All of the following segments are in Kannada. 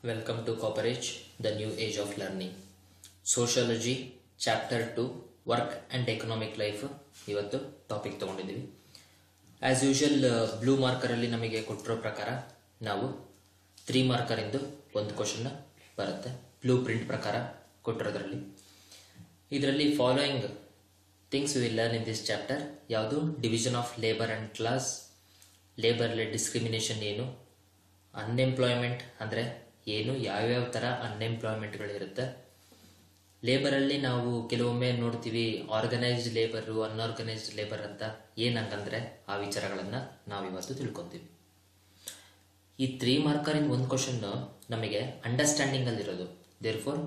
Welcome to Cooperage, the new age of learning. Sociology, Chapter 2, Work and Economic Life. ಇವತ್ತು ಟಾಪಿಕ್ ತಗೊಂಡಿದ್ದೀವಿ. ಆಸ್ ಯೂಶುವಲ್ ಬ್ಲೂ ಮಾರ್ಕರಲ್ಲಿ ನಮಗೆ ಕೊಟ್ಟಿರೋ ಪ್ರಕಾರ ನಾವು 3 ಮಾರ್ಕರಿಂದ ಒಂದು ಕ್ವಶನ್ ಬರುತ್ತೆ. ಬ್ಲೂ ಪ್ರಿಂಟ್ ಪ್ರಕಾರ ಕೊಟ್ಟಿರೋದ್ರಲ್ಲಿ ಇದರಲ್ಲಿ following things will learn in this chapter. ಯಾವುದು? Division of labour and class, ಲೇಬರ್ಲಿ ಡಿಸ್ಕ್ರಿಮಿನೇಷನ್ ಏನು, ಅನ್ಎಂಪ್ಲಾಯ್ಮೆಂಟ್ ಅಂದರೆ ಏನು, ಯಾವ್ಯಾವ ಥರ ಅನ್ಎಂಪ್ಲಾಯ್ಮೆಂಟ್ಗಳಿರುತ್ತೆ. ಲೇಬರಲ್ಲಿ ನಾವು ಕೆಲವೊಮ್ಮೆ ನೋಡ್ತೀವಿ ಆರ್ಗನೈಸ್ಡ್ ಲೇಬರು, ಅನ್ಆರ್ಗನೈಸ್ಡ್ ಲೇಬರ್ ಅಂತ. ಏನಂತಂದರೆ ಆ ವಿಚಾರಗಳನ್ನು ನಾವಿವತ್ತು ತಿಳ್ಕೊತೀವಿ. ಈ 3 ಮಾರ್ಕರಿಂದ ಒಂದು ಕ್ವಶನ್ ನಮಗೆ ಅಂಡರ್ಸ್ಟ್ಯಾಂಡಿಂಗಲ್ಲಿರೋದು. ದೇರ್ಫೋರ್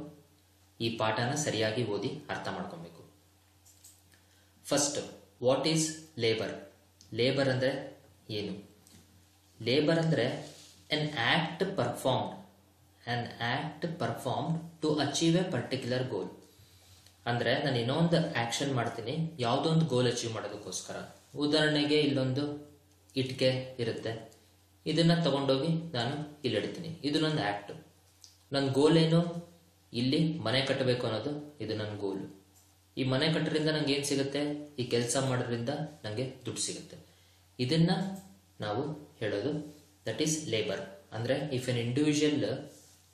ಈ ಪಾಠನ ಸರಿಯಾಗಿ ಓದಿ ಅರ್ಥ ಮಾಡ್ಕೊಬೇಕು. First, what is labour? Labour ಅಂದರೆ ಏನು? ಲೇಬರ್ ಅಂದರೆ an act performed to achieve a particular goal. ಅಂದರೆ ನಾನು ಏನೋ ಒಂದು ಆಕ್ಷನ್ ಮಾಡ್ತೀನಿ ಯಾವುದೋ ಒಂದು ಗೋಲ್ ಅಚೀವ್ ಮಾಡೋದಕ್ಕೋಸ್ಕರ. ಉದಾಹರಣೆಗೆ ಇಲ್ಲೊಂದು ಇಟ್ಕೆ ಇರುತ್ತೆ, ಇದನ್ನ ತಗೊಂಡೋಗಿ ನಾನು ಇಲ್ಲಿ ಇಡ್ತೀನಿ, ಇದು ನನ್ನ ಆಕ್ಟ್. ನನ್ನ ಗೋಲ್ ಏನು? ಇಲ್ಲಿ ಮನೆ ಕಟ್ಟಬೇಕು ಅನ್ನೋದು ಇದು ನನ್ನ ಗೋಲು. ಈ ಮನೆ ಕಟ್ಟೋದ್ರಿಂದ ನಂಗೆ ಏನು ಸಿಗುತ್ತೆ? ಈ ಕೆಲಸ ಮಾಡೋದ್ರಿಂದ ನನಗೆ ದುಡ್ಡು ಸಿಗುತ್ತೆ. ಇದನ್ನ ನಾವು ಹೇಳೋದು ದಟ್ ಈಸ್ ಲೇಬರ್. ಅಂದರೆ if an individual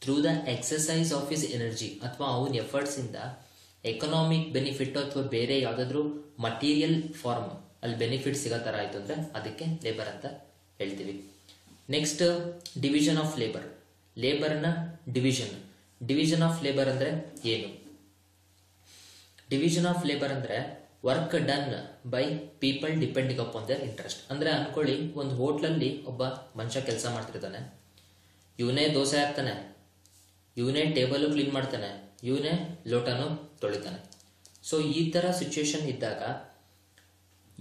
through the exercise of his energy ಅಥವಾ ಅವನ ಎಫರ್ಟ್ಸ್ ಇಂದ ಎಕನಾಮಿಕ್ ಬೆನಿಫಿಟ್ ಅಥವಾ ಬೇರೆ ಯಾವುದಾದ್ರೂ ಮಟೀರಿಯಲ್ ಫಾರ್ಮ್ ಅಲ್ಲಿ ಬೆನಿಫಿಟ್ ಸಿಗೋ ಥರ ಆಯಿತು ಅಂದರೆ ಅದಕ್ಕೆ ಲೇಬರ್ ಅಂತ ಹೇಳ್ತೀವಿ. Next, division of labour. ಲೇಬರ್ನ ಡಿವಿಷನ್ ಆಫ್ ಲೇಬರ್ ಅಂದರೆ ಏನು? ಡಿವಿಷನ್ ಆಫ್ ಲೇಬರ್ ಅಂದರೆ work done by people depending upon their interest. ಅಂದರೆ ಅನ್ಕೊಳ್ಳಿ, ಒಂದು ಹೋಟ್ಲಲ್ಲಿ ಒಬ್ಬ ಮನುಷ್ಯ ಕೆಲಸ ಮಾಡ್ತಿರ್ತಾನೆ, ಇವನೇ ದೋಸೆ ಹಾಕ್ತಾನೆ, ಇವನೇ ಟೇಬಲ್ ಕ್ಲೀನ್ ಮಾಡ್ತಾನೆ, ಇವನೇ ಲೋಟನು ತೊಳಿತಾನೆ. ಸೊ ಈ ಥರ ಸಿಚುವೇಶನ್ ಇದ್ದಾಗ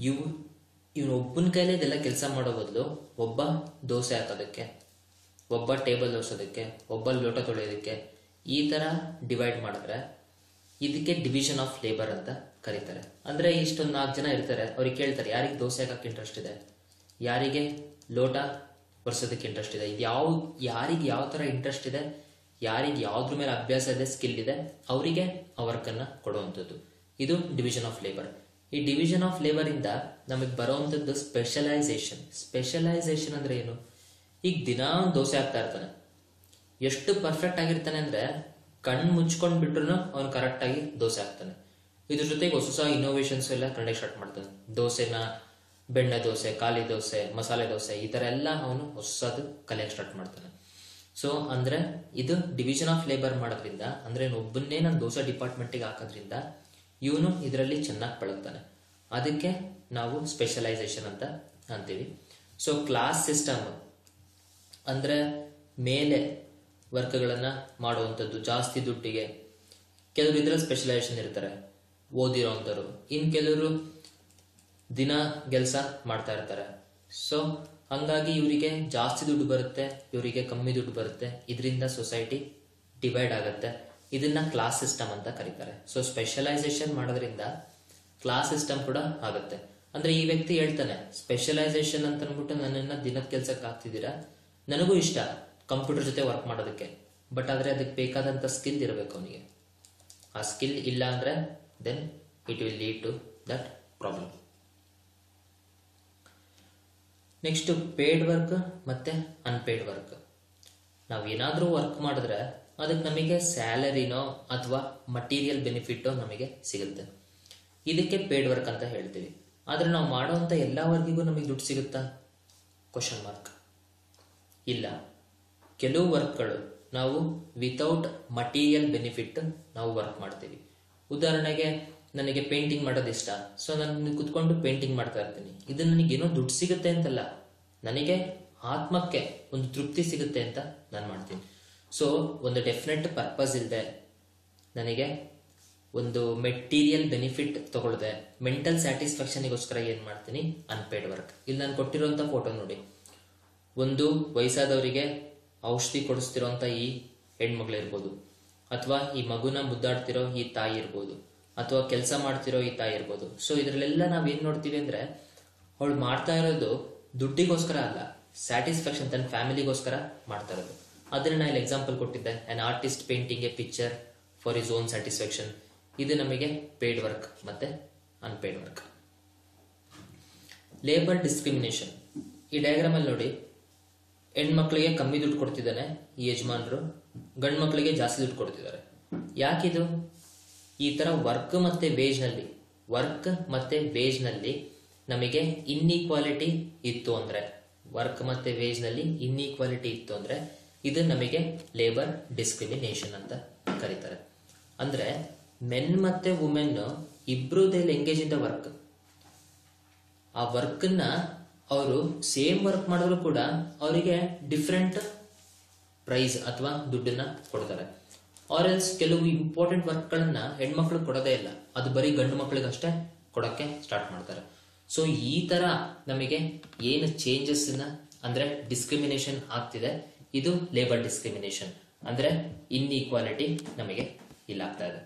ಇವನು ಒಬ್ಬನ ಕೈಲೇ ಇದೆಲ್ಲ ಕೆಲಸ ಮಾಡೋ ಬದಲು ಒಬ್ಬ ದೋಸೆ ಹಾಕೋದಕ್ಕೆ, ಒಬ್ಬ ಟೇಬಲ್ ಒರೆಸೋದಕ್ಕೆ, ಒಬ್ಬ ಲೋಟ ತೊಳೆಯೋದಕ್ಕೆ ಈ ಥರ ಡಿವೈಡ್ ಮಾಡಿದ್ರೆ ಇದಕ್ಕೆ ಡಿವಿಷನ್ ಆಫ್ ಲೇಬರ್ ಅಂತ ಕರೀತಾರೆ. ಅಂದರೆ ಇಷ್ಟೊಂದು 4 ಜನ ಇರ್ತಾರೆ, ಅವ್ರಿಗೆ ಕೇಳ್ತಾರೆ ಯಾರಿಗೆ ದೋಸೆ ಹಾಕಕ್ಕೆ ಇಂಟ್ರೆಸ್ಟ್ ಇದೆ, ಯಾರಿಗೆ ಲೋಟ ಒರೆಸೋದಕ್ಕೆ ಇಂಟ್ರೆಸ್ಟ್ ಇದೆ, ಯಾರಿಗೆ ಯಾವ ಥರ ಇಂಟ್ರೆಸ್ಟ್ ಇದೆ, ಯಾರಿಗೆ ಯಾವ್ದ್ರ ಮೇಲೆ ಅಭ್ಯಾಸ ಇದೆ, ಸ್ಕಿಲ್ ಇದೆ, ಅವರಿಗೆ ಆ ವರ್ಕನ್ನು ಕೊಡುವಂಥದ್ದು. ಇದು ಡಿವಿಷನ್ ಆಫ್ ಲೇಬರ್. ಈ ಡಿವಿಷನ್ ಆಫ್ ಲೇಬರ್ ಇಂದ ನಮಗೆ ಬರುವಂಥದ್ದು ಸ್ಪೆಷಲೈಸೇಷನ್ ಅಂದ್ರೆ ಏನು? ಈಗ ದಿನಾ ಒಂದು ದೋಸೆ ಹಾಕ್ತಾ ಇರ್ತಾನೆ, ಎಷ್ಟು ಪರ್ಫೆಕ್ಟ್ ಆಗಿರ್ತಾನೆ ಅಂದ್ರೆ ಕಣ್ಣು ಮುಚ್ಕೊಂಡ್ ಬಿಟ್ರು ಅವನು ಕರೆಕ್ಟ್ ಆಗಿ ದೋಸೆ ಹಾಕ್ತಾನೆ. ಇದ್ರ ಜೊತೆಗೆ ಹೊಸ ಇನ್ನೋವೇಷನ್ಸ್ ಎಲ್ಲ ಕಂಡಕ್ಟ್ ಸ್ಟಾರ್ಟ್ ಮಾಡ್ತಾನೆ. ದೋಸೆನ ಬೆಣ್ಣೆ ದೋಸೆ, ಖಾಲಿ ದೋಸೆ, ಮಸಾಲೆ ದೋಸೆ ಈ ತರ ಎಲ್ಲ ಅವನು ಹೊಸದು ಕಲಿಯಕ್ಕೆ ಸ್ಟಾರ್ಟ್ ಮಾಡ್ತಾನೆ. ಸೊ ಅಂದ್ರೆ ಇದು ಡಿವಿಷನ್ ಆಫ್ ಲೇಬರ್ ಮಾಡೋದ್ರಿಂದ, ಅಂದ್ರೆ ಒಬ್ಬನ್ನೇ ನಾನು ದೋಸೆ ಡಿಪಾರ್ಟ್ಮೆಂಟಿಗೆ ಹಾಕೋದ್ರಿಂದ ಇವನು ಇದರಲ್ಲಿ ಚೆನ್ನಾಗಿ ಪಳಗ್ತಾನೆ. ಅದಕ್ಕೆ ನಾವು ಸ್ಪೆಷಲೈಸೇಷನ್ ಅಂತ ಅಂತೀವಿ. ಸೊ ಕ್ಲಾಸ್ ಸಿಸ್ಟಮ್ ಅಂದ್ರೆ ಮೇಲೆ ವರ್ಕ್ಗಳನ್ನ ಮಾಡುವಂಥದ್ದು ಜಾಸ್ತಿ ದುಡ್ಡಿಗೆ. ಕೆಲವರು ಇದ್ರಲ್ಲಿ ಸ್ಪೆಷಲೈಸೇಷನ್ ಇರ್ತಾರೆ, ಓದಿರೋಂಥವ್ರು. ಇನ್ ಕೆಲವರು ದಿನ ಕೆಲಸ ಮಾಡ್ತಾ ಇರ್ತಾರೆ. ಸೊ ಹಂಗಾಗಿ ಇವರಿಗೆ ಜಾಸ್ತಿ ದುಡ್ಡು ಬರುತ್ತೆ, ಇವರಿಗೆ ಕಮ್ಮಿ ದುಡ್ಡು ಬರುತ್ತೆ. ಇದರಿಂದ ಸೊಸೈಟಿ ಡಿವೈಡ್ ಆಗುತ್ತೆ. ಇದನ್ನ ಕ್ಲಾಸ್ ಸಿಸ್ಟಮ್ ಅಂತ ಕರೀತಾರೆ. ಸೊ ಸ್ಪೆಷಲೈಸೇಷನ್ ಮಾಡೋದ್ರಿಂದ ಕ್ಲಾಸ್ ಸಿಸ್ಟಮ್ ಕೂಡ ಆಗುತ್ತೆ. ಅಂದ್ರೆ ಈ ವ್ಯಕ್ತಿ ಹೇಳ್ತಾನೆ ಸ್ಪೆಷಲೈಸೇಷನ್ ಅಂತ ಅಂದ್ಬಿಟ್ಟು ನನ್ನನ್ನ ದಿನದ ಕೆಲ್ಸಕ್ಕೆ ಹಾಕ್ತಿದ್ದೀರಾ, ನನಗೂ ಇಷ್ಟ ಕಂಪ್ಯೂಟರ್ ಜೊತೆ ವರ್ಕ್ ಮಾಡೋದಕ್ಕೆ, ಬಟ್ ಆದ್ರೆ ಅದಕ್ಕೆ ಬೇಕಾದಂತ ಸ್ಕಿಲ್ ಇರಬೇಕು ಅವನಿಗೆ. ಆ ಸ್ಕಿಲ್ ಇಲ್ಲ ಅಂದ್ರೆ then it will lead to that problem. Next, paid work ಮತ್ತೆ ಅನ್ಪೇಯ್ಡ್ ವರ್ಕ್. ನಾವು ಏನಾದ್ರೂ ವರ್ಕ್ ಮಾಡಿದ್ರೆ ಅದಕ್ಕೆ ನಮಗೆ ಸ್ಯಾಲರಿನೋ ಅಥವಾ ಮಟೀರಿಯಲ್ ಬೆನಿಫಿಟ್ ನಮಗೆ ಸಿಗುತ್ತೆ. ಇದಕ್ಕೆ ಪೇಯ್ಡ್ ವರ್ಕ್ ಅಂತ ಹೇಳ್ತೀವಿ. ಆದ್ರೆ ನಾವು ಮಾಡುವಂತ ಎಲ್ಲಾ ವರ್ಕಿಗೂ ನಮಗೆ ದುಡ್ಡು ಸಿಗುತ್ತಾ? Question mark. ಇಲ್ಲ, ಕೆಲವು ವರ್ಕ್ಗಳು ನಾವು ವಿತೌಟ್ ಮಟೀರಿಯಲ್ ಬೆನಿಫಿಟ್ ನಾವು ವರ್ಕ್ ಮಾಡ್ತೀವಿ. ಉದಾಹರಣೆಗೆ ನನಗೆ ಪೇಂಟಿಂಗ್ ಮಾಡೋದು ಇಷ್ಟ, ಸೊ ನಾನು ಕುತ್ಕೊಂಡು ಪೇಂಟಿಂಗ್ ಮಾಡ್ತಾ ಇರ್ತೀನಿ. ಇದು ನನಗೇನೋ ದುಡ್ಡು ಸಿಗುತ್ತೆ ಅಂತಲ್ಲ, ನನಗೆ ಆತ್ಮಕ್ಕೆ ಒಂದು ತೃಪ್ತಿ ಸಿಗುತ್ತೆ ಅಂತ ನಾನು ಮಾಡ್ತೀನಿ. ಸೊ ಒಂದು ಡೆಫಿನೆಟ್ ಪರ್ಪಸ್ ಇಲ್ಲದೆ ನನಗೆ ಒಂದು ಮೆಟೀರಿಯಲ್ ಬೆನಿಫಿಟ್ ತಗೊಳ್ಳದೆ ಮೆಂಟಲ್ ಸ್ಯಾಟಿಸ್ಫ್ಯಾಕ್ಷನ್ಗೋಸ್ಕರ ಏನ್ ಮಾಡ್ತೀನಿ? Unpaid work. ಇಲ್ಲಿ ನಾನು ಕೊಟ್ಟಿರುವಂತ ಫೋಟೋ ನೋಡಿ, ಒಂದು ವಯಸ್ಸಾದವರಿಗೆ ಔಷಧಿ ಕೊಡಿಸ್ತಿರೋಂಥ ಈ ಹೆಣ್ಮಗಳಿರ್ಬೋದು, ಅಥವಾ ಈ ಮಗುನ ಮುದ್ದಾಡ್ತಿರೋ ಈ ತಾಯಿ ಇರ್ಬೋದು, ಅಥವಾ ಕೆಲಸ ಮಾಡ್ತಿರೋ ಈ ತಾಯಿ ಇರ್ಬೋದು. ಸೊ ಇದ್ರಲ್ಲೆಲ್ಲ ನಾವೇನ್ ನೋಡ್ತೀವಿ ಅಂದ್ರೆ ಅವಳು ಮಾಡ್ತಾ ಇರೋದು ದುಡ್ಡಿಗೋಸ್ಕರ ಅಲ್ಲ, ಸ್ಯಾಟಿಸ್ಫ್ಯಾಕ್ಷನ್ ತನ್ನ ಫ್ಯಾಮಿಲಿಗೋಸ್ಕರ ಮಾಡ್ತಾ ಇರೋದು. ಅದನ್ನ ನಾನು ಇಲ್ಲಿ ಎಕ್ಸಾಂಪಲ್ ಕೊಟ್ಟಿದ್ದೆ, on artist painting A picture for his own satisfaction. ಇದು ನಮಗೆ ಪೇಡ್ ವರ್ಕ್ ಮತ್ತೆ ಅನ್ಪೇಡ್ ವರ್ಕ್. Labour discrimination. ಈ ಡಯಾಗ್ರಾಮ್ ಅಲ್ಲಿ ನೋಡಿ, ಹೆಣ್ಮಕ್ಳಿಗೆ ಕಮ್ಮಿ ದುಡ್ಡು ಕೊಡ್ತಿದ್ದಾನೆ ಈ ಯಜಮಾನರು, ಗಂಡು ಮಕ್ಕಳಿಗೆ ಜಾಸ್ತಿ ದುಡ್ಡು ಕೊಡ್ತಿದ್ದಾರೆ. ಯಾಕಿದು? ಈ ತರ ವರ್ಕ್ ಮತ್ತೆ ವೇಜ್ ನಲ್ಲಿ ನಮಗೆ ಇನ್ಇಕ್ವಾಲಿಟಿ ಇತ್ತು ಅಂದ್ರೆ, ಇದು ನಮಗೆ ಲೇಬರ್ ಡಿಸ್ಕ್ರಿಮಿನೇಷನ್ ಅಂತ ಕರೀತಾರೆ. ಅಂದ್ರೆ ಮೆನ್ ಮತ್ತೆ ವುಮೆನ್ ಇಬ್ರು they engage in the work. ಆ ವರ್ಕ್ ನ ಅವರು ಸೇಮ್ ವರ್ಕ್ ಮಾಡಿದ್ರು ಕೂಡ ಅವರಿಗೆ ಡಿಫ್ರೆಂಟ್ ಪ್ರೈಸ್ ಅಥವಾ ದುಡ್ಡನ್ನ ಕೊಡ್ತಾರೆ. ಆರ್ ಎಲ್ಸ್ ಕೆಲವು ಇಂಪಾರ್ಟೆಂಟ್ ವರ್ಕ್ ಗಳನ್ನ ಹೆಣ್ಮಕ್ಳು ಕೊಡೋದೇ ಇಲ್ಲ, ಅದು ಬರೀ ಗಂಡು ಮಕ್ಕಳಿಗಷ್ಟೇ ಕೊಡಕ್ಕೆ ಸ್ಟಾರ್ಟ್ ಮಾಡ್ತಾರೆ. ಸೊ ಈ ತರ ನಮಗೆ ಏನು ಚೇಂಜಸ್ ಅಂದ್ರೆ ಡಿಸ್ಕ್ರಿಮಿನೇಷನ್ ಆಗ್ತಿದೆ, ಇದು ಲೇಬರ್ ಡಿಸ್ಕ್ರಿಮಿನೇಷನ್. ಅಂದ್ರೆ ಇನ್ಇಕ್ವಾಲಿಟಿ ನಮಗೆ ಇಲ್ಲ ಆಗ್ತಾ ಇದೆ.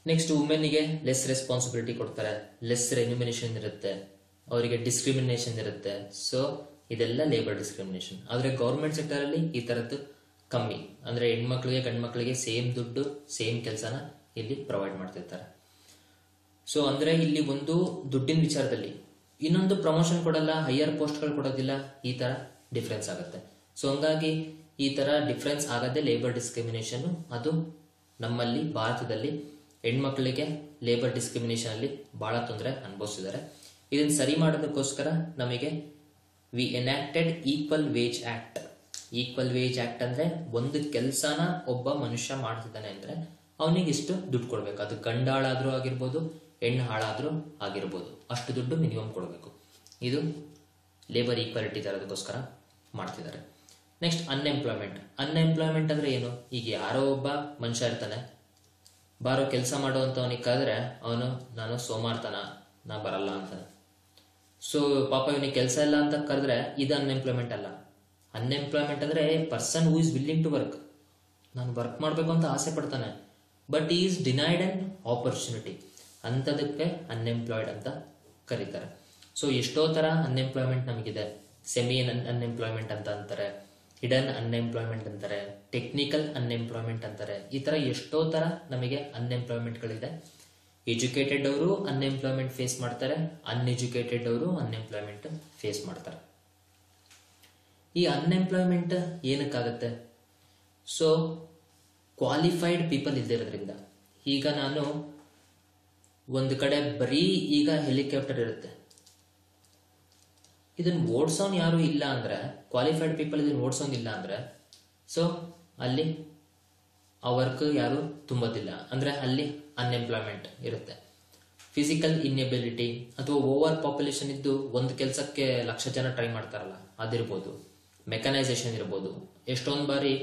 ನೆಕ್ಸ್ಟ್, ವುಮೆನ್ಗೆ ಲೆಸ್ ರೆಸ್ಪಾನ್ಸಿಬಿಲಿಟಿ ಕೊಡ್ತಾರೆ, ಲೆಸ್ ರೆಮ್ಯುನರೇಷನ್ ಇರುತ್ತೆ, ಅವರಿಗೆ ಡಿಸ್ಕ್ರಿಮಿನೇಷನ್ ಇರುತ್ತೆ. ಸೊ ಇದೆಲ್ಲ ಲೇಬರ್ ಡಿಸ್ಕ್ರಿಮಿನೇಷನ್. ಆದ್ರೆ ಗೌರ್ಮೆಂಟ್ ಸೆಕ್ಟರ್ ಅಲ್ಲಿ ಈ ತರದ್ದು ಕಮ್ಮಿ, ಅಂದ್ರೆ ಹೆಣ್ಮಕ್ಳಿಗೆ ಗಂಡು ಮಕ್ಕಳಿಗೆ ಸೇಮ್ ದುಡ್ಡು ಸೇಮ್ ಕೆಲಸನ ಇಲ್ಲಿ ಪ್ರೊವೈಡ್ ಮಾಡ್ತಿರ್ತಾರೆ. ಸೊ ಅಂದ್ರೆ ಇಲ್ಲಿ ಒಂದು ದುಡ್ಡಿನ ವಿಚಾರದಲ್ಲಿ, ಇನ್ನೊಂದು ಪ್ರಮೋಷನ್ ಕೊಡಲ್ಲ, ಹೈಯರ್ ಪೋಸ್ಟ್ಗಳು ಕೊಡೋದಿಲ್ಲ, ಈ ತರ ಡಿಫ್ರೆನ್ಸ್ ಆಗುತ್ತೆ. ಸೊ ಹಂಗಾಗಿ ಈ ತರ ಡಿಫ್ರೆನ್ಸ್ ಆಗದೆ ಲೇಬರ್ ಡಿಸ್ಕ್ರಿಮಿನೇಷನ್, ಅದು ನಮ್ಮಲ್ಲಿ ಭಾರತದಲ್ಲಿ ಹೆಣ್ಮಕ್ಳಿಗೆ ಲೇಬರ್ ಡಿಸ್ಕ್ರಿಮಿನೇಷನ್ ಅಲ್ಲಿ ಬಹಳ ತೊಂದರೆ ಅನುಭವಿಸಿದ್ದಾರೆ. ಇದನ್ನ ಸರಿ ಮಾಡೋದಕ್ಕೋಸ್ಕರ ನಮಗೆ we enacted equal wage act. Equal wage act ಅಂದ್ರೆ ಒಂದು ಕೆಲಸನ ಒಬ್ಬ ಮನುಷ್ಯ ಮಾಡ್ತಿದ್ದಾನೆ ಅಂದ್ರೆ ಅವನಿಗೆ ಇಷ್ಟು ದುಡ್ಡು ಕೊಡ್ಬೇಕು. ಅದು ಗಂಡಾಳಾದ್ರೂ ಆಗಿರ್ಬೋದು, ಹೆಣ್ಣು ಹಾಳಾದ್ರೂ ಆಗಿರ್ಬೋದು, ಅಷ್ಟು ದುಡ್ಡು ಮಿನಿಮಮ್ ಕೊಡಬೇಕು. ಇದು ಲೇಬರ್ ಈಕ್ವಾಲಿಟಿ ತರೋದಕ್ಕೋಸ್ಕರ ಮಾಡ್ತಿದ್ದಾರೆ. ನೆಕ್ಸ್ಟ್, ಅನ್ಎಂಪ್ಲಾಯ್ಮೆಂಟ್ ಅಂದ್ರೆ ಏನು? ಈಗ ಯಾರೋ ಒಬ್ಬ ಮನುಷ್ಯ ಇರ್ತಾನೆ, ಬಾರೋ ಕೆಲಸ ಮಾಡುವಂತವನಿಗೆ ಕರೆದ್ರೆ ಅವನು ನಾನು ಸೋಮಾರ್ತನ, ನಾ ಬರಲ್ಲ ಅಂತಾನೆ. ಸೊ ಪಾಪ ಇವನಿಗೆ ಕೆಲಸ ಇಲ್ಲ ಅಂತ ಕರೆದ್ರೆ ಇದು ಅನ್ಎಂಪ್ಲಾಯ್ಮೆಂಟ್ ಅಲ್ಲ. ಅನ್ಎಂಪ್ಲಾಯ್ಮೆಂಟ್ ಅಂದ್ರೆ person who is willing to work, ನಾನು ವರ್ಕ್ ಮಾಡಬೇಕು ಅಂತ ಆಸೆ ಪಡ್ತಾನೆ, but is denied an opportunity, ಅಂತದಕ್ಕೆ ಅನ್ಎಂಪ್ಲಾಯ್ಡ್ ಅಂತ ಕರೀತಾರೆ. ಸೊ ಎಷ್ಟೋ ತರ ಅನ್ಎಂಪ್ಲಾಯ್ಮೆಂಟ್ ನಮಗಿದೆ. ಸೆಮಿ ಅನ್ಎಂಪ್ಲಾಯ್ಮೆಂಟ್ ಅಂತ ಅಂತಾರೆ, ಹಿಡನ್ ಅನ್ಎಂಪ್ಲಾಯ್ಮೆಂಟ್ ಅಂತಾರೆ, ಟೆಕ್ನಿಕಲ್ ಅನ್ಎಂಪ್ಲಾಯ್ಮೆಂಟ್ ಅಂತಾರೆ. ಈ ತರ ಎಷ್ಟೋ ತರ ನಮಗೆ ಅನ್ಎಂಪ್ಲಾಯ್ಮೆಂಟ್ಗಳಿದೆ. ಎಜುಕೇಟೆಡ್ ಅವರು ಅನ್ಎಂಪ್ಲಾಯ್ಮೆಂಟ್ ಫೇಸ್ ಮಾಡ್ತಾರೆ, ಅನ್ಎಜುಕೇಟೆಡ್ ಅವರು ಅನ್ಎಂಪ್ಲಾಯ್ಮೆಂಟ್ ಫೇಸ್ ಮಾಡ್ತಾರೆ. ಈ ಅನ್ಎಂಪ್ಲಾಯ್ಮೆಂಟ್ ಏನಕ್ಕಾಗತ್ತೆ? ಸೊ ಕ್ವಾಲಿಫೈಡ್ ಪೀಪಲ್ ಇಲ್ದಿರೋದ್ರಿಂದ. ಈಗ ನಾನು ಒಂದು ಕಡೆ ಬರೀ ಈಗ ಹೆಲಿಕಾಪ್ಟರ್ ಇರುತ್ತೆ, ಇದನ್ನ ಓಡಿಸೋನ್ ಯಾರು ಇಲ್ಲ ಅಂದ್ರೆ, ಕ್ವಾಲಿಫೈಡ್ ಪೀಪಲ್ ಇದನ್ನ ಓಡಿಸೋನ್ ಇಲ್ಲ ಅಂದ್ರೆ, ಸೊ ಅಲ್ಲಿ ಆ ವರ್ಕ್ ಯಾರು ತುಂಬೋದಿಲ್ಲ, ಅಂದ್ರೆ ಅಲ್ಲಿ ಅನ್ಎಂಪ್ಲಾಯ್ಮೆಂಟ್ ಇರುತ್ತೆ. ಫಿಸಿಕಲ್ ಇನ್ಎಬಿಲಿಟಿ ಅಥವಾ ಓವರ್ ಪಾಪ್ಯುಲೇಷನ್ ಇದ್ದು ಒಂದು ಕೆಲಸಕ್ಕೆ 1,00,000 ಜನ ಟ್ರೈ ಮಾಡ್ತಾರಲ್ಲ, ಅದಿರ್ಬೋದು. ಮೆಕನೈಸೇಷನ್ ಇರ್ಬೋದು. ಎಷ್ಟೊಂದು ಬಾರಿ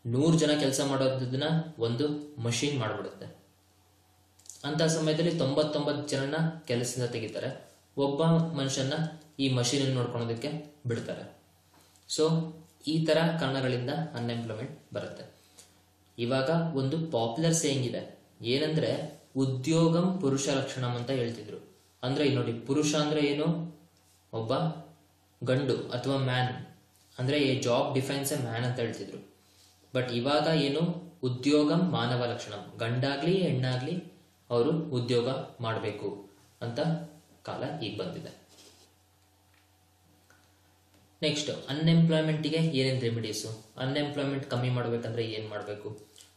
100 ಜನ ಕೆಲಸ ಮಾಡೋದನ್ನ ಒಂದು ಮಷೀನ್ ಮಾಡ್ಬಿಡುತ್ತೆ. ಅಂತ ಸಮಯದಲ್ಲಿ 99 ಜನನ ಕೆಲಸದಿಂದ ತೆಗಿತಾರೆ, ಒಬ್ಬ ಮನುಷ್ಯನ ಈ ಮಷೀನ್ ನೋಡ್ಕೊಳೋದಕ್ಕೆ ಬಿಡ್ತಾರೆ. ಸೊ ಈ ತರ ಕಾರಣಗಳಿಂದ ಅನ್ಎಂಪ್ಲಾಯ್ಮೆಂಟ್ ಬರುತ್ತೆ. ಇವಾಗ ಒಂದು ಪಾಪ್ಯುಲರ್ ಸೇಯಿಂಗ್ ಇದೆ, ಏನಂದ್ರೆ ಉದ್ಯೋಗಂ ಪುರುಷ ಲಕ್ಷಣಂ ಅಂತ ಹೇಳ್ತಿದ್ರು. ಅಂದ್ರೆ ನೋಡಿ, ಪುರುಷ ಅಂದ್ರೆ ಏನು? ಒಬ್ಬ ಗಂಡು ಅಥವಾ ಮ್ಯಾನ್, ಅಂದ್ರೆ A job defines A man ಅಂತ ಹೇಳ್ತಿದ್ರು. ಬಟ್ ಇವಾಗ ಏನು? ಉದ್ಯೋಗಂ ಮಾನವ ಲಕ್ಷಣಂ, ಗಂಡಾಗ್ಲಿ ಹೆಣ್ಣಾಗ್ಲಿ ಅವರು ಉದ್ಯೋಗ ಮಾಡಬೇಕು ಅಂತ ಕಾಲ ಈಗ ಬಂದಿದೆ. ನೆಕ್ಸ್ಟ್, ಅನ್ಎಂಪ್ಲಾಯ್ಮೆಂಟ್ಗೆ ಏನೇನು ರೆಮಿಡೀಸು? ಅನ್ಎಂಪ್ಲಾಯ್ಮೆಂಟ್ ಕಮ್ಮಿ ಮಾಡಬೇಕಂದ್ರೆ ಏನ್ ಮಾಡಬೇಕು?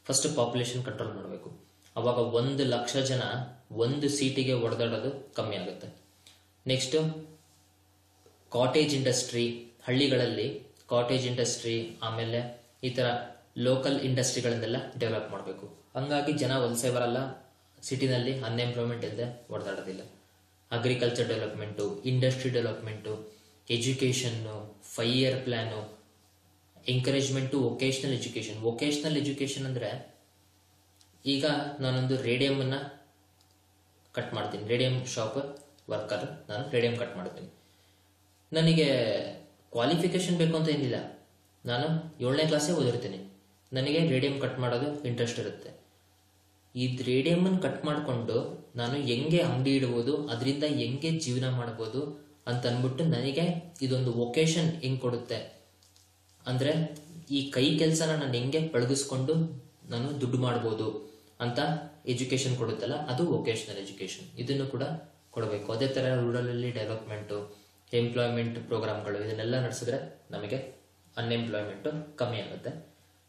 ಫಸ್ಟ್ ಪಾಪ್ಯುಲೇಷನ್ ಕಂಟ್ರೋಲ್ ಮಾಡಬೇಕು. ಅವಾಗ 1,00,000 ಜನ ಒಂದು ಸೀಟಿಗೆ ಹೊಡೆದಾಡೋದು ಕಮ್ಮಿ ಆಗುತ್ತೆ. ನೆಕ್ಸ್ಟ್, ಕಾಟೇಜ್ ಇಂಡಸ್ಟ್ರಿ, ಹಳ್ಳಿಗಳಲ್ಲಿ ಕಾಟೇಜ್ ಇಂಡಸ್ಟ್ರಿ, ಆಮೇಲೆ ಈ ತರ ಲೋಕಲ್ ಇಂಡಸ್ಟ್ರಿಗಳನ್ನೆಲ್ಲ ಡೆವಲಪ್ ಮಾಡಬೇಕು. ಹಂಗಾಗಿ ಜನ ವಲಸೆ ಬರಲ್ಲ, ಸಿಟಿನಲ್ಲಿ ಅನ್ಎಂಪ್ಲಾಯ್ಮೆಂಟ್ ಇಲ್ಲದೆ ಹೊಡೆದಾಡೋದಿಲ್ಲ. Agriculture development, industry development, education, 5 year plan, encouragement vocational education. Vocational education ಅಂದ್ರೆ, ಈಗ ನಾನೊಂದು ರೇಡಿಯಂ ಅನ್ನ ಕಟ್ ಮಾಡ್ತೀನಿ, ರೇಡಿಯಂ ಶಾಪ್ ವರ್ಕರ್, ನಾನು ರೇಡಿಯಂ ಕಟ್ ಮಾಡ್ತೀನಿ. ನನಗೆ ಕ್ವಾಲಿಫಿಕೇಶನ್ ಬೇಕು ಅಂತ ಏನಿಲ್ಲ, ನಾನು 7ನೇ ಕ್ಲಾಸೇ ಓದಿರ್ತೀನಿ, ನನಗೆ ರೇಡಿಯಂ ಕಟ್ ಮಾಡೋದು ಇಂಟ್ರೆಸ್ಟ್ ಇರುತ್ತೆ. ಈ ರೇಡಿಯಂ ಕಟ್ ಮಾಡಿಕೊಂಡು ನಾನು ಹೆಂಗೆ ಅಂಗಡಿ ಇಡ್ಬೋದು, ಅದರಿಂದ ಹೆಂಗೆ ಜೀವನ ಮಾಡ್ಬೋದು, ಅಂತ ಅಂದ್ಬಿಟ್ಟು ನನಗೆ ಇದೊಂದು ವೊಕೇಶನ್ ಹೆಂಗ್ ಕೊಡುತ್ತೆ ಅಂದ್ರೆ ಈ ಕೈ ಕೆಲಸನ ನಾನು ಹೆಂಗೆ ಪಳಗಿಸ್ಕೊಂಡು ನಾನು ದುಡ್ಡು ಮಾಡ್ಬೋದು ಅಂತ ಎಜುಕೇಶನ್ ಕೊಡುತ್ತಲ್ಲ, ಅದು ವೊಕೇಶನಲ್ ಎಜುಕೇಶನ್. ಇದನ್ನು ಕೂಡ ಕೊಡಬೇಕು. ಅದೇ ತರ ರೂರಲ್ ಅಲ್ಲಿ ಡೆವಲಪ್ಮೆಂಟ್, ಎಂಪ್ಲಾಯ್ಮೆಂಟ್ ಪ್ರೋಗ್ರಾಮ್ಗಳು ಇದನ್ನೆಲ್ಲ ನಡೆಸಿದ್ರೆ ನಮಗೆ ಅನ್ಎಂಪ್ಲಾಯ್ಮೆಂಟ್ ಕಮ್ಮಿ ಆಗುತ್ತೆ.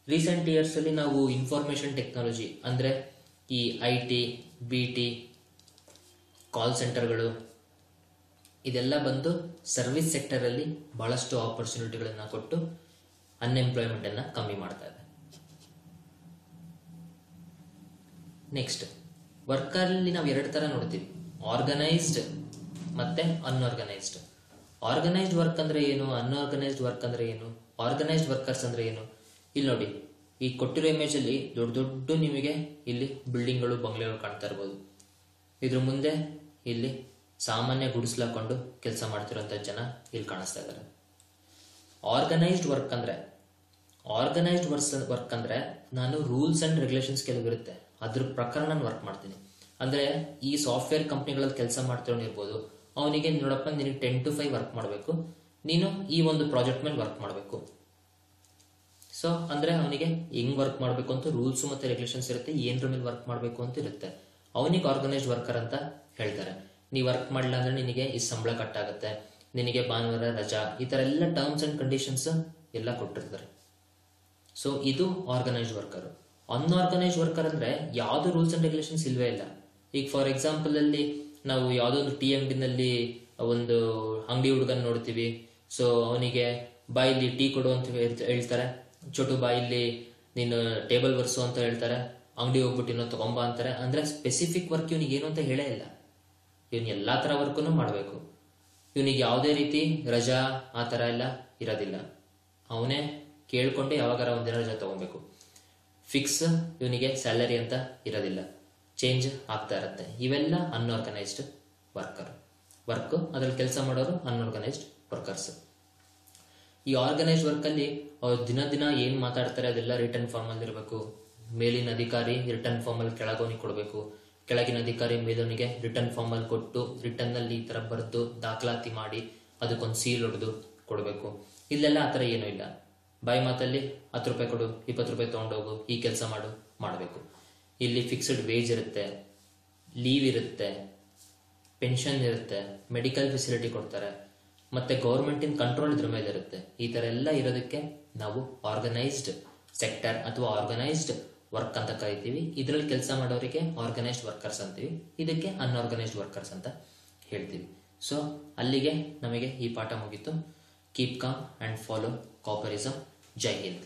ರೀಸೆಂಟ್ ಇಯರ್ಸ್ ಅಲ್ಲಿ ನಾವು ಇನ್ಫಾರ್ಮೇಶನ್ ಟೆಕ್ನಾಲಜಿ ಅಂದ್ರೆ ಈ IT, BT, ಕಾಲ್ ಸೆಂಟರ್ಗಳು ಇದೆಲ್ಲ ಬಂದು ಸರ್ವಿಸ್ ಸೆಕ್ಟರ್ ಅಲ್ಲಿ ಬಹಳಷ್ಟು ಆಪರ್ಚುನಿಟಿಗಳನ್ನ ಕೊಟ್ಟು ಅನ್ಎಂಪ್ಲಾಯ್ಮೆಂಟ್ ಅನ್ನ ಕಮ್ಮಿ ಮಾಡ್ತಾ ಇದೆ. ನೆಕ್ಸ್ಟ್, ವರ್ಕರ್ ಅಲ್ಲಿ ನಾವು ಎರಡು ತರ ನೋಡ್ತೀವಿ, ಆರ್ಗನೈಸ್ಡ್ ಮತ್ತೆ ಅನ್ಆರ್ಗನೈಸ್ಡ್. ಆರ್ಗನೈಸ್ಡ್ ವರ್ಕ್ ಅಂದ್ರೆ ಏನು, ಅನ್ಆರ್ಗನೈಸ್ಡ್ ವರ್ಕ್ ಅಂದ್ರೆ ಏನು, ಆರ್ಗನೈಸ್ಡ್ ವರ್ಕರ್ಸ್ ಅಂದ್ರೆ ಏನು? ಇಲ್ಲಿ ನೋಡಿ, ಈ ಕೊಟ್ಟಿರೋ ಇಮೇಜ್ ಅಲ್ಲಿ ದೊಡ್ಡ ದೊಡ್ಡ ನಿಮಗೆ ಇಲ್ಲಿ ಬಿಲ್ಡಿಂಗ್ಗಳು, ಬಂಗ್ಲೆಗಳು ಕಾಣ್ತಾ ಇರ್ಬೋದು. ಇದ್ರ ಮುಂದೆ ಇಲ್ಲಿ ಸಾಮಾನ್ಯ ಗುಡಿಸ್ಲಾಕೊಂಡು ಕೆಲಸ ಮಾಡ್ತಿರೋಂಥ ಜನ ಇಲ್ಲಿ ಕಾಣಿಸ್ತಾ ಇದ್ದಾರೆ. ಆರ್ಗನೈಸ್ಡ್ ವರ್ಕ್ ಅಂದ್ರೆ ನಾನು ರೂಲ್ಸ್ ಅಂಡ್ ರೆಗ್ಯುಲೇಷನ್ಸ್ ಕೆಲವಿರುತ್ತೆ, ಅದ್ರ ಪ್ರಕಾರ ನಾನು ವರ್ಕ್ ಮಾಡ್ತೀನಿ. ಅಂದ್ರೆ ಈ ಸಾಫ್ಟ್ವೇರ್ ಕಂಪ್ನಿಗಳಲ್ಲಿ ಕೆಲಸ ಮಾಡ್ತಿರೋನಿರ್ಬೋದು, ಅವನಿಗೆ ನೋಡಪ್ಪ ನಿನಗೆ 10 to 5 ವರ್ಕ್ ಮಾಡಬೇಕು, ನೀನು ಈ ಒಂದು ಪ್ರಾಜೆಕ್ಟ್ ಮೇಲೆ ವರ್ಕ್ ಮಾಡಬೇಕು. ಸೊ ಅಂದ್ರೆ ಅವನಿಗೆ ಹೆಂಗ್ ವರ್ಕ್ ಮಾಡಬೇಕು ಅಂತ ರೂಲ್ಸ್ ಮತ್ತೆ ರೆಗ್ಯುಲೇಷನ್ಸ್ ಇರುತ್ತೆ, ಏನ್ರ ಮೇಲೆ ವರ್ಕ್ ಮಾಡಬೇಕು ಅಂತ ಇರುತ್ತೆ. ಅವನಿಗೆ ಆರ್ಗನೈಸ್ಡ್ ವರ್ಕರ್ ಅಂತ ಹೇಳ್ತಾರೆ. ನೀ ವರ್ಕ್ ಮಾಡಲಿಲ್ಲ ಅಂದ್ರೆ ನಿನಗೆ ಈ ಸಂಬಳ ಕಟ್ ಆಗುತ್ತೆ, ನಿನಗೆ ಭಾನುವಾರ ರಜಾ, ಈ ತರ ಎಲ್ಲ ಟರ್ಮ್ಸ್ ಅಂಡ್ ಕಂಡೀಷನ್ಸ್ ಎಲ್ಲ ಕೊಟ್ಟಿರ್ತಾರೆ. ಸೊ ಇದು ಆರ್ಗನೈಸ್ಡ್ ವರ್ಕರ್. ಅನ್ಆರ್ಗನೈಸ್ಡ್ ವರ್ಕರ್ ಅಂದ್ರೆ ಯಾವ್ದು ರೂಲ್ಸ್ ಅಂಡ್ ರೆಗ್ಯುಲೇಷನ್ಸ್ ಇಲ್ವೇ ಇಲ್ಲ. ಈಗ ಫಾರ್ ಎಕ್ಸಾಂಪಲ್ ಅಲ್ಲಿ ನಾವು ಯಾವ್ದೋ ಒಂದು ಟೀ ಅಂಗಡಿನಲ್ಲಿ ಒಂದು ಅಂಗಡಿ ಹುಡುಗನ್ ನೋಡ್ತೀವಿ. ಸೊ ಅವನಿಗೆ ಬಾಯಿಲಿ ಟೀ ಕೊಡು ಅಂತ ಹೇಳ್ತಾರೆ, ಚೋಟು ಬಾಯಿಲಿ ನೀನು ಟೇಬಲ್ ವರ್ಸು ಅಂತ ಹೇಳ್ತಾರೆ, ಅಂಗಡಿ ಹೋಗ್ಬಿಟ್ಟು ಇನ್ನೂ ತಗೊಂಬ ಅಂತಾರೆ. ಅಂದ್ರೆ ಸ್ಪೆಸಿಫಿಕ್ ವರ್ಕ್ ಇವನಿಗೆ ಏನು ಅಂತ ಹೇಳೇ ಇಲ್ಲ. ಇವನ್ ಎಲ್ಲಾ ತರ ವರ್ಕನ್ನು ಮಾಡಬೇಕು. ಇವನಿಗೆ ಯಾವುದೇ ರೀತಿ ರಜಾ ಆ ತರ ಎಲ್ಲ ಇರೋದಿಲ್ಲ. ಅವನೇ ಕೇಳ್ಕೊಂಡೆ ಯಾವಾಗಾರ ಒಂದಿನ ರಜಾ ತಗೊಬೇಕು. ಫಿಕ್ಸ್ ಇವನಿಗೆ ಸ್ಯಾಲರಿ ಅಂತ ಇರೋದಿಲ್ಲ, ಚೇಂಜ್ ಆಗ್ತಾ ಇರುತ್ತೆ. ಇವೆಲ್ಲ ಅನ್ಆರ್ಗನೈಸ್ಡ್ ವರ್ಕ್. ಅದ್ರಲ್ಲಿ ಕೆಲಸ ಮಾಡೋರು ಅನ್ಆರ್ಗನೈಸ್ಡ್ ವರ್ಕರ್ಸ್. ಈ ಆರ್ಗನೈಸ್ಡ್ ವರ್ಕ್ ಅಲ್ಲಿ ಅವ್ರು ದಿನ ಏನ್ ಮಾತಾಡ್ತಾರೆ ಅದೆಲ್ಲ ರಿಟರ್ನ್ ಫಾರ್ಮ್ ಅಲ್ಲಿ ಇರಬೇಕು. ಮೇಲಿನ ಅಧಿಕಾರಿ ರಿಟರ್ನ್ ಫಾರ್ಮ್ ಅಲ್ಲಿ ಕೆಳಗವನಿಗೆ ಕೊಡಬೇಕು, ಕೆಳಗಿನ ಅಧಿಕಾರಿ ಮೇಲವನಿಗೆ ರಿಟರ್ನ್ ಫಾರ್ಮ್ ಅಲ್ಲಿ ಕೊಟ್ಟು ರಿಟರ್ನ್ ಅಲ್ಲಿ ಈ ತರ ಬರೆದು ದಾಖಲಾತಿ ಮಾಡಿ ಅದಕ್ಕೊಂದು ಸೀಲ್ ಹೊಡೆದು ಕೊಡಬೇಕು. ಇಲ್ಲೆಲ್ಲ ಆತರ ಏನೂ ಇಲ್ಲ. ಬಾಯಿ ಮಾತಲ್ಲಿ 10 ರೂಪಾಯಿ ಕೊಡು, 20 ರೂಪಾಯಿ ತಗೊಂಡೋಗು, ಈ ಕೆಲಸ ಮಾಡಬೇಕು. ಇಲ್ಲಿ ಫಿಕ್ಸ್ಡ್ ವೇಜ್ ಇರುತ್ತೆ, ಲೀವ್ ಇರುತ್ತೆ, ಪೆನ್ಷನ್ ಇರುತ್ತೆ, ಮೆಡಿಕಲ್ ಫೆಸಿಲಿಟಿ ಕೊಡ್ತಾರೆ, ಮತ್ತೆ ಗೌರ್ಮೆಂಟ್ ಇನ್ ಕಂಟ್ರೋಲ್ ಇದ್ರ ಮೇಲೆ ಇರುತ್ತೆ. ಈ ತರ ಎಲ್ಲ ಇರೋದಕ್ಕೆ ನಾವು ಆರ್ಗನೈಸ್ಡ್ ಸೆಕ್ಟರ್ ಅಥವಾ ಆರ್ಗನೈಸ್ಡ್ ವರ್ಕ್ ಅಂತ ಕರಿತೀವಿ. ಇದರಲ್ಲಿ ಕೆಲಸ ಮಾಡೋರಿಗೆ ಆರ್ಗನೈಸ್ಡ್ ವರ್ಕರ್ಸ್ ಅಂತೀವಿ, ಇದಕ್ಕೆ ಅನ್ಆರ್ಗನೈಸ್ಡ್ ವರ್ಕರ್ಸ್ ಅಂತ ಹೇಳ್ತೀವಿ. ಸೊ ಅಲ್ಲಿಗೆ ನಮಗೆ ಈ ಪಾಠ ಮುಗೀತು. ಕೀಪ್ ಕಾಮ್ ಅಂಡ್ ಫಾಲೋ ಕಾಪರಿಸಮ್. ಜೈ ಹಿಂದ್.